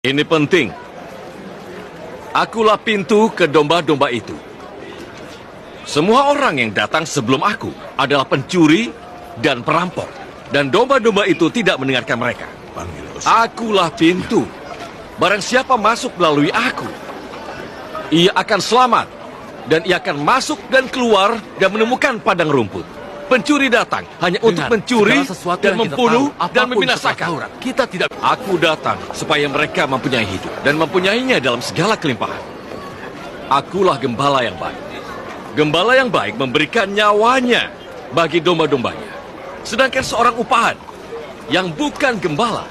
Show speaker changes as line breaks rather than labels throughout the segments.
Ini penting. Akulah pintu ke domba-domba itu. Semua orang yang datang sebelum aku adalah pencuri dan perampok. Dan domba-domba itu tidak mendengarkan mereka. Akulah pintu. Barang siapa masuk melalui aku, ia akan selamat. Dan ia akan masuk dan keluar dan menemukan padang rumput. Pencuri datang hanya untuk mencuri dan membunuh dan membinasakan.
Kita tidak.
Aku datang supaya mereka mempunyai hidup dan mempunyainya dalam segala kelimpahan. Akulah gembala yang baik. Gembala yang baik memberikan nyawanya bagi domba-dombanya. Sedangkan seorang upahan yang bukan gembala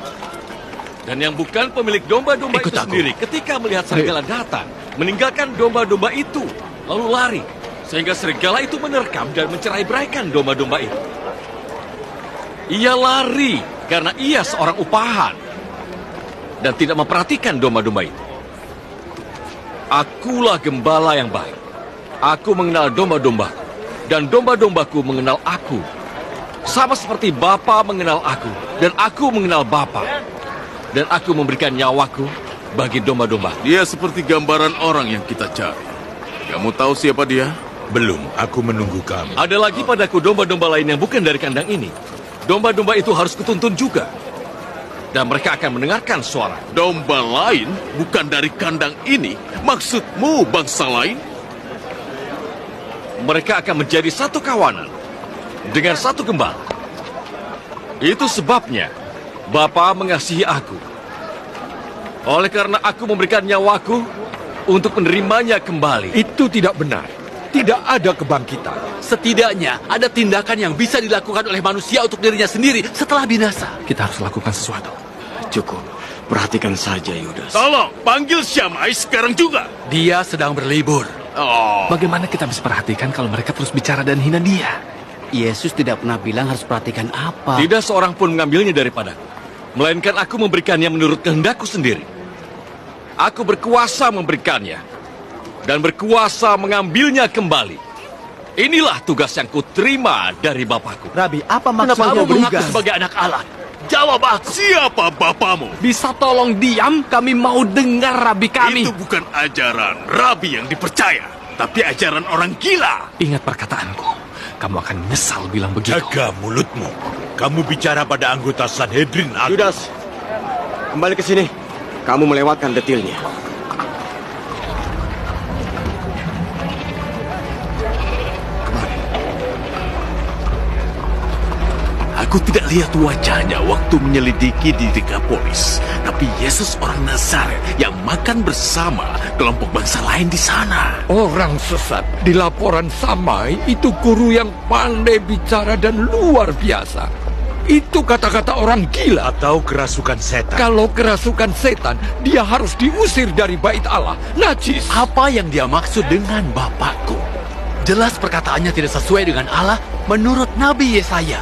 dan yang bukan pemilik domba-domba itu sendiri ketika melihat serigala datang, meninggalkan domba-domba itu lalu lari. Sehingga serigala itu menerkam dan mencerai-beraikan domba-domba itu. Ia lari karena ia seorang upahan dan tidak memperhatikan domba-domba itu. Akulah gembala yang baik. Aku mengenal domba-dombaku dan domba-dombaku mengenal aku. Sama seperti Bapa mengenal aku dan aku mengenal Bapa. Dan aku memberikan nyawaku bagi domba-domba.
Dia seperti gambaran orang yang kita cari. Kamu tahu siapa dia?
Belum, aku menunggu kamu.
Ada lagi padaku domba-domba lain yang bukan dari kandang ini. Domba-domba itu harus kutuntun juga. Dan mereka akan mendengarkan suara.
Domba lain bukan dari kandang ini? Maksudmu bangsa lain?
Mereka akan menjadi satu kawanan dengan satu gembala. Itu sebabnya Bapa mengasihi aku. Oleh karena aku memberikan nyawaku untuk menerimanya kembali.
Itu tidak benar. Tidak ada kebangkitan.
Setidaknya ada tindakan yang bisa dilakukan oleh manusia untuk dirinya sendiri setelah binasa.
Kita harus lakukan sesuatu. Cukup. Perhatikan saja, Yudas.
Tolong, panggil Syamai sekarang juga.
Dia sedang berlibur.
Oh,
Bagaimana kita bisa perhatikan kalau mereka terus bicara dan hina dia?
Yesus tidak pernah bilang harus perhatikan apa.
Tidak seorang pun mengambilnya daripadaku. Melainkan aku memberikannya menurut kehendakku sendiri. Aku berkuasa memberikannya. Dan berkuasa mengambilnya kembali. Inilah tugas yang kuterima dari Bapakku.
Rabi, apa
Kenapa
maksudnya
kamu mengaku
bertugas?
sebagai anak Allah? Jawab aku.
siapa bapamu?
Bisa tolong diam? Kami mau dengar Rabi kami.
Itu bukan ajaran Rabi yang dipercaya, tapi ajaran orang gila.
Ingat perkataanku. Kamu akan menyesal bilang begitu.
Jaga mulutmu. Kamu bicara pada anggota Sanhedrin aku.
Yudas, kembali ke sini. Kamu melewatkan detilnya.
Aku tidak lihat wajahnya waktu menyelidiki di Dekapolis. Tapi Yesus orang Nazaret yang makan bersama kelompok bangsa lain di sana.
Orang sesat di laporan Samai itu guru yang pandai bicara dan luar biasa. Itu kata-kata orang gila. Atau kerasukan setan. Kalau kerasukan setan, dia harus diusir dari bait Allah. Najis.
Apa yang dia maksud dengan Bapakku? Jelas perkataannya tidak sesuai dengan Allah menurut Nabi Yesaya.